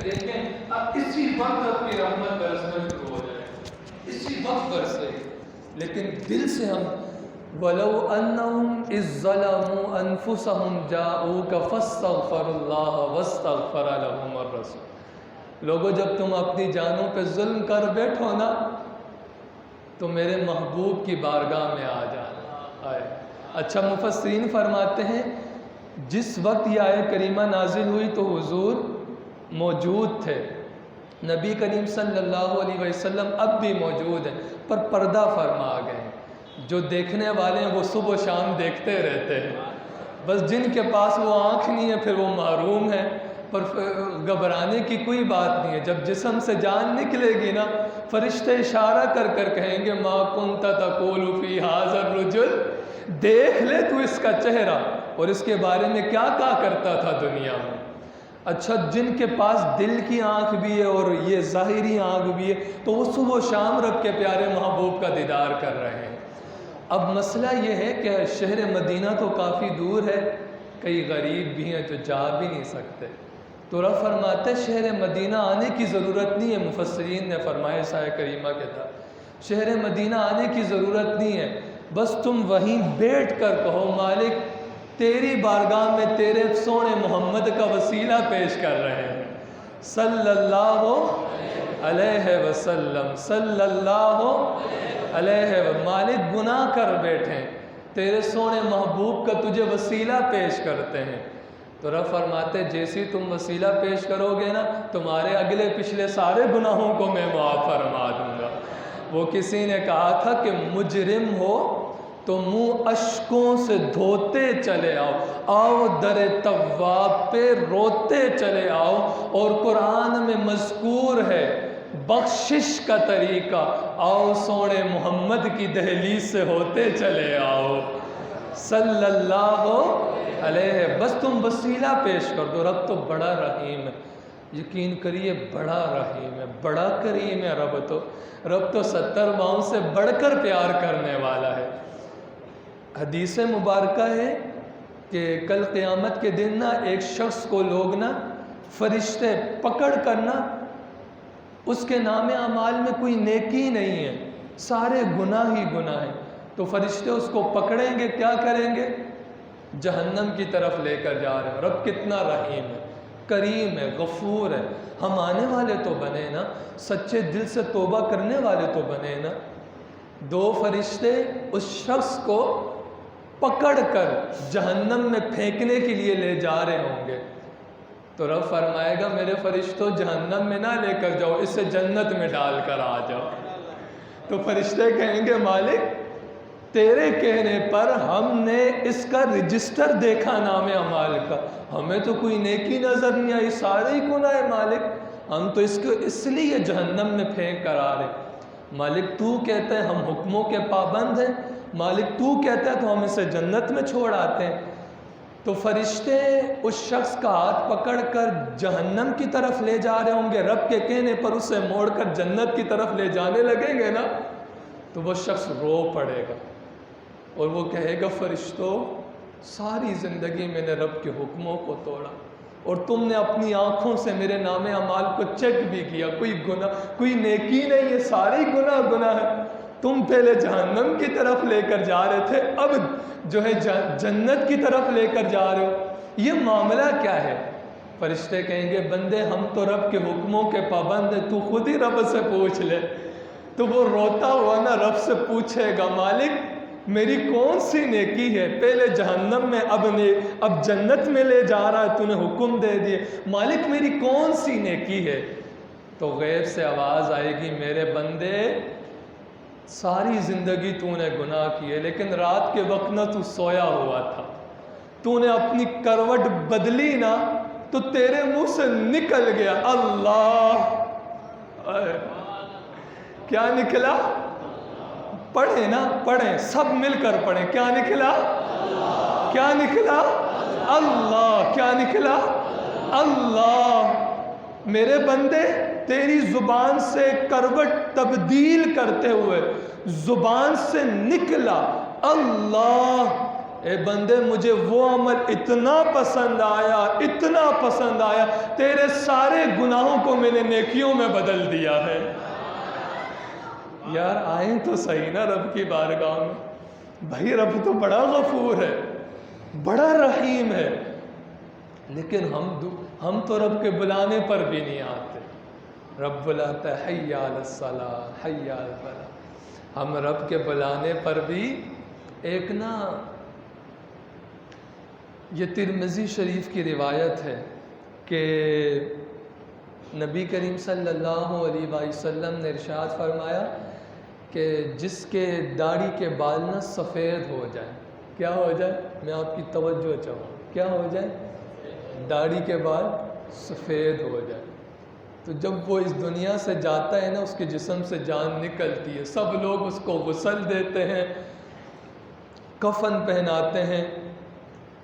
دیکھیں اب اسی وقت اپنی رحمت برسنا شروع ہو جائے، اسی وقت برسے. لیکن دل سے ہم وَلَوْ أَنَّهُمْ إِذ ظَّلَمُوا أَنفُسَهُمْ جَاءُوكَ فَاسْتَغْفَرُوا اللَّهَ وَاسْتَغْفَرَ لَهُمُ الرَّسُولُ. لوگوں جب تم اپنی جانوں پہ ظلم کر بیٹھو نا تو میرے محبوب کی بارگاہ میں آ جانا. اچھا مفسرین فرماتے ہیں جس وقت یہ آیت کریمہ نازل ہوئی تو حضور موجود تھے، نبی کریم صلی اللہ علیہ وسلم اب بھی موجود ہیں، پر پردہ فرما گئے. جو دیکھنے والے ہیں وہ صبح و شام دیکھتے رہتے ہیں، بس جن کے پاس وہ آنکھ نہیں ہے پھر وہ محروم ہے. پر گھبرانے کی کوئی بات نہیں ہے. جب جسم سے جان نکلے گی نا فرشتے اشارہ کر کر کہیں گے ما کنت تقول فی ھذا الرجل، دیکھ لے تو اس کا چہرہ اور اس کے بارے میں کیا کہا کرتا تھا دنیا میں. اچھا جن کے پاس دل کی آنکھ بھی ہے اور یہ ظاہری آنکھ بھی ہے تو وہ صبح و شام رب کے پیارے محبوب کا دیدار کر رہے ہیں. اب مسئلہ یہ ہے کہ شہر مدینہ تو کافی دور ہے، کئی غریب بھی ہیں جو جا بھی نہیں سکتے. تو رب فرماتے شہر مدینہ آنے کی ضرورت نہیں ہے. مفسرین نے فرمایا سایہ کریمہ کے تحت شہر مدینہ آنے کی ضرورت نہیں ہے، بس تم وہیں بیٹھ کر کہو مالک تیری بارگاہ میں تیرے سونے محمد کا وسیلہ پیش کر رہے ہیں صلی اللہ علیہ وسلم، صلی اللہ علیہ وسلم. مالک گناہ کر بیٹھیں تیرے سونے محبوب کا تجھے وسیلہ پیش کرتے ہیں. تو رب فرماتے جیسی تم وسیلہ پیش کرو گے نا تمہارے اگلے پچھلے سارے گناہوں کو میں معاف فرما دوں گا. وہ کسی نے کہا تھا کہ مجرم ہو تو منہ اشکوں سے دھوتے چلے آؤ در تواب پہ روتے چلے آؤ. اور قرآن میں مذکور ہے بخشش کا طریقہ، آؤ سونے محمد کی دہلیز سے ہوتے چلے آؤ صلی اللہ علیہ. بس تم وسیلہ پیش کر دو. رب تو بڑا رحیم ہے، یقین کریے بڑا رحیم ہے، بڑا کریم ہے. رب تو 70 ماؤں سے بڑھ کر پیار کرنے والا ہے. حدیث مبارکہ ہے کہ کل قیامت کے دن نا ایک شخص کو لوگ نا فرشتے پکڑ کرنا اس کے نام اعمال میں کوئی نیکی نہیں ہے، سارے گناہ ہی گناہ ہیں. تو فرشتے اس کو پکڑیں گے، کیا کریں گے؟ جہنم کی طرف لے کر جا رہے ہیں. رب کتنا رحیم ہے، کریم ہے، غفور ہے. ہم آنے والے تو بنے نا، سچے دل سے توبہ کرنے والے تو بنے نا. 2 فرشتے اس شخص کو پکڑ کر جہنم میں پھینکنے کے لیے لے جا رہے ہوں گے. تو رب فرمائے گا میرے فرشتوں جہنم میں نہ لے کر جاؤ، اسے جنت میں ڈال کر آ جاؤ. تو فرشتے کہیں گے مالک تیرے کہنے پر ہم نے اس کا رجسٹر دیکھا نام اعمال کا، ہمیں تو کوئی نیکی نظر نہیں آئی، سارے ہی گناہ ہے مالک، ہم تو اس لیے جہنم میں پھینک کر آ رہے. مالک تو کہتا ہے ہم حکموں کے پابند ہیں، مالک تو کہتا ہے تو ہم اسے جنت میں چھوڑ آتے ہیں. تو فرشتے اس شخص کا ہاتھ پکڑ کر جہنم کی طرف لے جا رہے ہوں گے، رب کے کہنے پر اسے موڑ کر جنت کی طرف لے جانے لگیں گے نا تو وہ شخص رو پڑے گا اور وہ کہے گا فرشتوں ساری زندگی میں نے رب کے حکموں کو توڑا اور تم نے اپنی آنکھوں سے میرے نام اعمال کو چیک بھی کیا، کوئی گناہ کوئی نیکی نہیں ہے، سارے گناہ ہے. تم پہلے جہنم کی طرف لے کر جا رہے تھے، اب جو ہے جنت کی طرف لے کر جا رہے ہو، یہ معاملہ کیا ہے؟ فرشتے کہیں گے بندے ہم تو رب کے حکموں کے پابند ہیں، تو خود ہی رب سے پوچھ لے. تو وہ روتا ہوا نا رب سے پوچھے گا مالک میری کون سی نیکی ہے، پہلے جہنم میں اب جنت میں لے جا رہا ہے، تو نے حکم دے دیے، مالک میری کون سی نیکی ہے؟ تو غیب سے آواز آئے گی میرے بندے ساری زندگی تو نے گناہ کیے لیکن رات کے وقت نہ تو سویا ہوا تھا، تو نے اپنی کروٹ بدلی نا تو تیرے منہ سے نکل گیا اللہ. کیا نکلا؟ پڑھیں نا، پڑھیں سب مل کر پڑھیں. کیا نکلا؟ کیا نکلا؟ اللہ. کیا نکلا؟ اللہ. میرے بندے تیری زبان سے کروٹ تبدیل کرتے ہوئے زبان سے نکلا اللہ. اے بندے مجھے وہ عمل اتنا پسند آیا تیرے سارے گناہوں کو میں نے نیکیوں میں بدل دیا ہے۔ یار آئیں تو صحیح نا رب کی بارگاہ میں، بھائی رب تو بڑا غفور ہے، بڑا رحیم ہے، لیکن ہم تو رب کے بلانے پر بھی نہیں آتے۔ رب بلاتا ہے حی علی الصلاۃ، حی علی الفلاح، ہم رب کے بلانے پر بھی ایک نا، یہ ترمذی شریف کی روایت ہے کہ نبی کریم صلی اللہ علیہ وسلم نے ارشاد فرمایا کہ جس کے داڑھی کے بال نہ سفید ہو جائیں، کیا ہو جائے؟ میں آپ کی توجہ چاہوں، کیا ہو جائے؟ داڑھی کے بال سفید ہو جائے، تو جب وہ اس دنیا سے جاتا ہے نا، اس کے جسم سے جان نکلتی ہے، سب لوگ اس کو غسل دیتے ہیں، کفن پہناتے ہیں،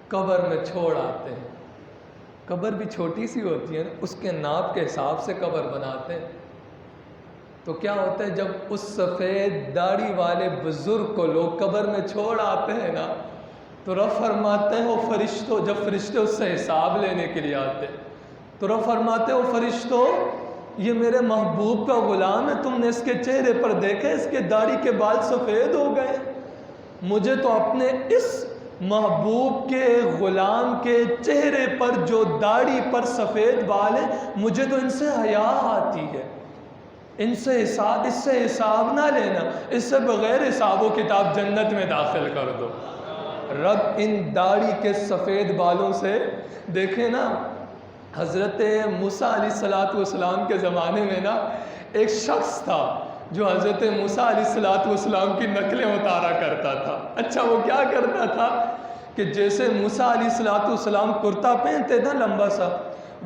قبر میں چھوڑ آتے ہیں۔ قبر بھی چھوٹی سی ہوتی ہے نا، اس کے ناپ کے حساب سے قبر بناتے ہیں۔ تو کیا ہوتا ہے جب اس سفید داڑھی والے بزرگ کو لوگ قبر میں چھوڑ آتے ہیں نا، تو رب فرماتے ہیں وہ فرشتوں، جب فرشتے اس سے حساب لینے کے لیے آتے ہیں تو رب فرماتے ہیں وہ فرشتوں، یہ میرے محبوب کا غلام ہے، تم نے اس کے چہرے پر دیکھا اس کے داڑھی کے بال سفید ہو گئے، مجھے تو اپنے اس محبوب کے غلام کے چہرے پر جو داڑھی پر سفید بال ہیں، مجھے تو ان سے حیا آتی ہے، اس سے حساب نہ لینا، اس سے بغیر حساب و کتاب جنت میں داخل کر دو۔ رب ان داڑھی کے سفید بالوں سے، دیکھیں نا حضرت موسیٰ علیہ السلام کے زمانے میں نا ایک شخص تھا جو حضرت موسیٰ علیہ السلام کی نقلیں اتارا کرتا تھا۔ اچھا وہ کیا کرتا تھا کہ جیسے موسیٰ علیہ السلام کرتا پہنتے تھا لمبا سا،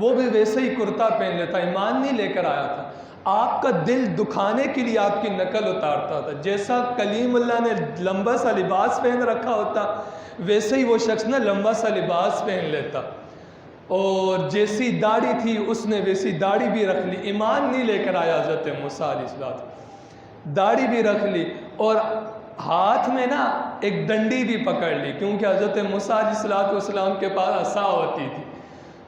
وہ بھی ویسے ہی کرتا پہن لیتا، ایمان نہیں لے کر آیا تھا، آپ کا دل دکھانے کے لیے آپ کی نقل اتارتا تھا۔ جیسا کلیم اللہ نے لمبا سا لباس پہن رکھا ہوتا، ویسے ہی وہ شخص نا لمبا سا لباس پہن لیتا، اور جیسی داڑھی تھی اس نے ویسی داڑھی بھی رکھ لی، ایمان نہیں لے کر آیا حضرت موسیٰ علیہ السلام، داڑھی بھی رکھ لی اور ہاتھ میں نا ایک ڈنڈی بھی پکڑ لی، کیونکہ حضرت موسیٰ علیہ السلام کے پاس عصا ہوتی تھی،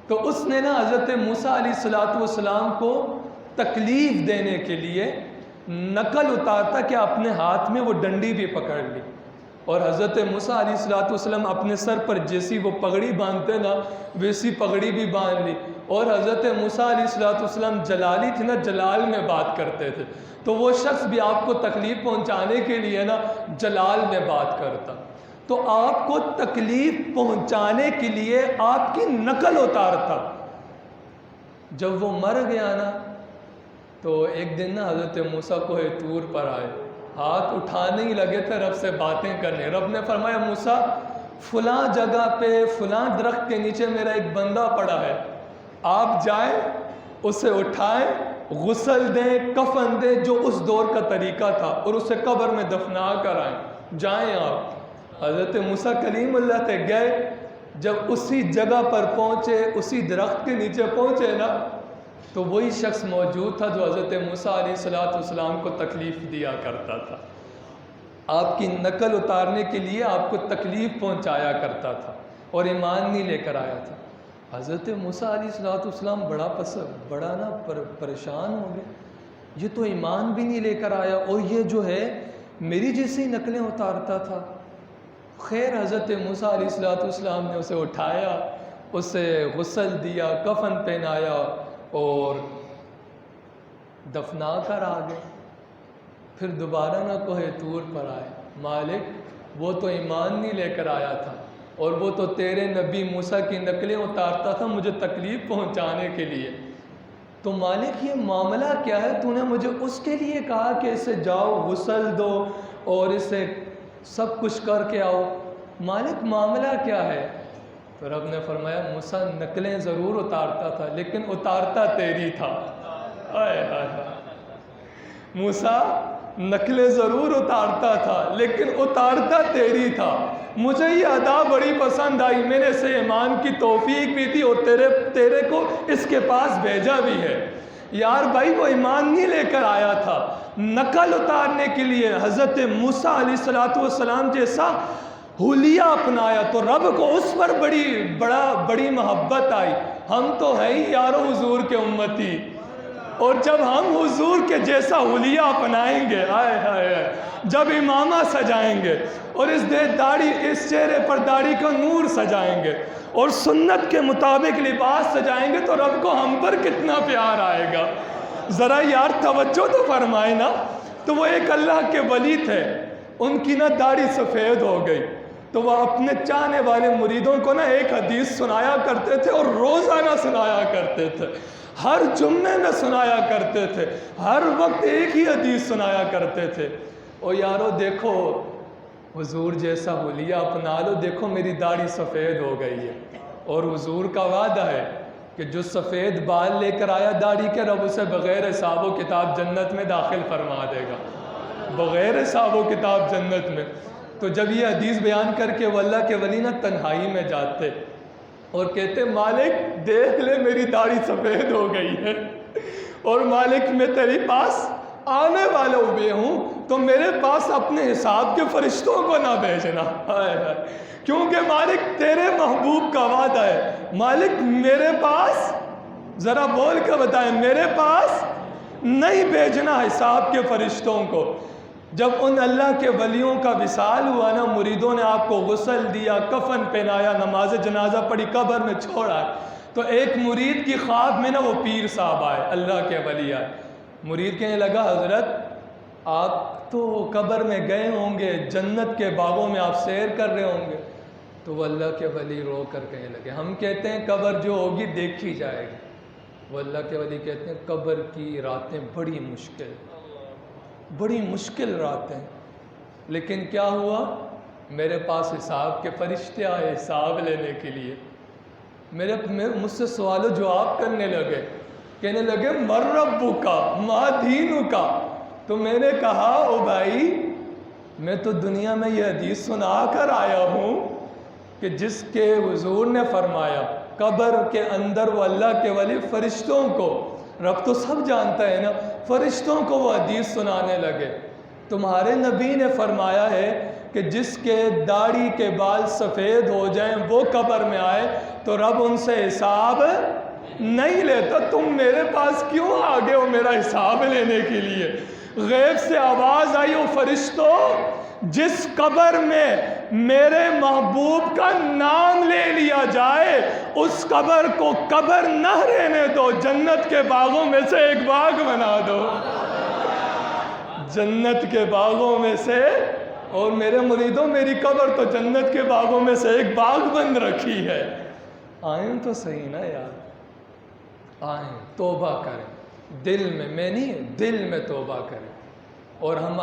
تو اس نے نا حضرت موسیٰ علیہ السلام کو تکلیف دینے کے لیے نقل اتارتا کہ اپنے ہاتھ میں وہ ڈنڈی بھی پکڑ لی، اور حضرت موسیٰ علیہ السلام اپنے سر پر جیسی وہ پگڑی باندھتے نا ویسی پگڑی بھی باندھ لی، اور حضرت موسیٰ علیہ السلام جلالی تھی نا، جلال میں بات کرتے تھے، تو وہ شخص بھی آپ کو تکلیف پہنچانے کے لیے نا جلال میں بات کرتا، تو آپ کو تکلیف پہنچانے کے لیے آپ کی نقل اتارتا۔ جب وہ مر گیا نا تو ایک دن نا حضرت موسیٰ کوہ طور پر آئے، ہاتھ اٹھانے ہی لگے تھے رب سے باتیں کرنے، رب نے فرمایا موسیٰ فلاں جگہ پہ فلاں درخت کے نیچے میرا ایک بندہ پڑا ہے، آپ جائیں اسے اٹھائیں، غسل دیں، کفن دیں، جو اس دور کا طریقہ تھا، اور اسے قبر میں دفنا کر آئیں، جائیں آپ۔ حضرت موسیٰ کلیم اللہ تھے، گئے، جب اسی جگہ پر پہنچے، اسی درخت کے نیچے پہنچے نا، تو وہی شخص موجود تھا جو حضرت موسیٰ علیہ السلام کو تکلیف دیا کرتا تھا، آپ کی نقل اتارنے کے لیے آپ کو تکلیف پہنچایا کرتا تھا اور ایمان نہیں لے کر آیا تھا۔ حضرت موسیٰ علیہ السلام بڑا نا پریشان ہو گئے، یہ تو ایمان بھی نہیں لے کر آیا اور یہ جو ہے میری جیسی نقلیں اتارتا تھا۔ خیر حضرت موسیٰ علیہ السلام نے اسے اٹھایا، اسے غسل دیا، کفن پہنایا اور دفنا کر آ گئے۔ پھر دوبارہ نہ کوہ طور پر آئے، مالک وہ تو ایمان نہیں لے کر آیا تھا اور وہ تو تیرے نبی موسیٰ کی نقلیں اتارتا تھا مجھے تکلیف پہنچانے کے لیے، تو مالک یہ معاملہ کیا ہے؟ تو نے مجھے اس کے لیے کہا کہ اسے جاؤ غسل دو اور اسے سب کچھ کر کے آؤ، مالک معاملہ کیا ہے؟ تو رب نے فرمایا موسیٰ نقلیں ضرور اتارتا تھا لیکن اتارتا تیری تھا۔ موسیٰ نقلیں ضرور اتارتا تھا لیکن اتارتا تیری تھا۔ مجھے یہ ادا بڑی پسند آئی، میں نے اسے ایمان کی توفیق بھی تھی اور تیرے کو اس کے پاس بھیجا بھی ہے۔ یار بھائی وہ ایمان نہیں لے کر آیا تھا، نقل اتارنے کے لیے حضرت موسیٰ علیہ السلام جیسا حلیہ اپنایا تو رب کو اس پر بڑی محبت آئی. ہم تو ہیں ہی یارو حضور کے امتی، اور جب ہم حضور کے جیسا حلیہ اپنائیں گے، آئے ہائے، جب امامہ سجائیں گے اور اس چہرے پر داڑھی کا نور سجائیں گے اور سنت کے مطابق لباس سجائیں گے تو رب کو ہم پر کتنا پیار آئے گا. ذرا یار توجہ تو فرمائے نا. تو وہ ایک اللہ کے ولی تھے، ان کی نا داڑھی سفید ہو گئی تو وہ اپنے چاہنے والے مریدوں کو نا ایک حدیث سنایا کرتے تھے، اور روزانہ سنایا کرتے تھے، ہر جمعے میں سنایا کرتے تھے، ہر وقت ایک ہی حدیث سنایا کرتے تھے. او یارو دیکھو حضور جیسا حلیہ اپنا لو، دیکھو میری داڑھی سفید ہو گئی ہے. اور حضور کا وعدہ ہے کہ جو سفید بال لے کر آیا داڑھی کے، رب اسے بغیر حساب و کتاب جنت میں داخل فرما دے گا، بغیر حساب و کتاب جنت میں. تو جب یہ حدیث بیان کر کے وہ اللہ کے ولی نا تنہائی میں جاتے اور کہتے مالک دیکھ لے میری داڑھی سفید ہو گئی ہے، اور مالک میں تیرے پاس آنے والا ہوئے ہوں تو میرے پاس اپنے حساب کے فرشتوں کو نہ بھیجنا، کیونکہ مالک تیرے محبوب کا وعدہ ہے. مالک میرے پاس، ذرا بول کے بتائیں، میرے پاس نہیں بھیجنا حساب کے فرشتوں کو. جب ان اللہ کے ولیوں کا وصال ہوا نا، مریدوں نے آپ کو غسل دیا، کفن پہنایا، نماز جنازہ پڑھی، قبر میں چھوڑا، تو ایک مرید کی خواب میں نا وہ پیر صاحب آئے، اللہ کے ولی آئے. مرید کہنے لگا حضرت آپ تو قبر میں گئے ہوں گے، جنت کے باغوں میں آپ سیر کر رہے ہوں گے. تو وہ اللہ کے ولی رو کر کہنے لگے ہم کہتے ہیں قبر جو ہوگی دیکھی جائے گی. وہ اللہ کے ولی کہتے ہیں قبر کی راتیں بڑی مشکل راتیں. لیکن کیا ہوا، میرے پاس حساب کے فرشتے آئے حساب لینے کے لیے. مجھ سے سوال و جواب کرنے لگے، کہنے لگے مر ربک ما دینک. تو میں نے کہا او بھائی میں تو دنیا میں یہ حدیث سنا کر آیا ہوں کہ جس کے حضور نے فرمایا قبر کے اندر وہ اللہ کے ولی فرشتوں کو، رب تو سب جانتا ہے نا، فرشتوں کو وہ حدیث سنانے لگے. تمہارے نبی نے فرمایا ہے کہ جس کے داڑھی کے بال سفید ہو جائیں وہ قبر میں آئے تو رب ان سے حساب نہیں لیتا. تم میرے پاس کیوں آگے ہو میرا حساب لینے کے لیے؟ غیب سے آواز آئی، او فرشتوں جس قبر میں میرے محبوب کا نام لے لیا جائے اس قبر کو قبر نہ رہنے دو، جنت کے باغوں میں سے ایک باغ بنا دو، جنت کے باغوں میں سے. اور میرے مریدوں میری قبر تو جنت کے باغوں میں سے ایک باغ بن رکھی ہے. آئیں تو صحیح نا یار، آئیں توبہ کریں، دل میں نہیں، دل میں توبہ کریں. اور ہم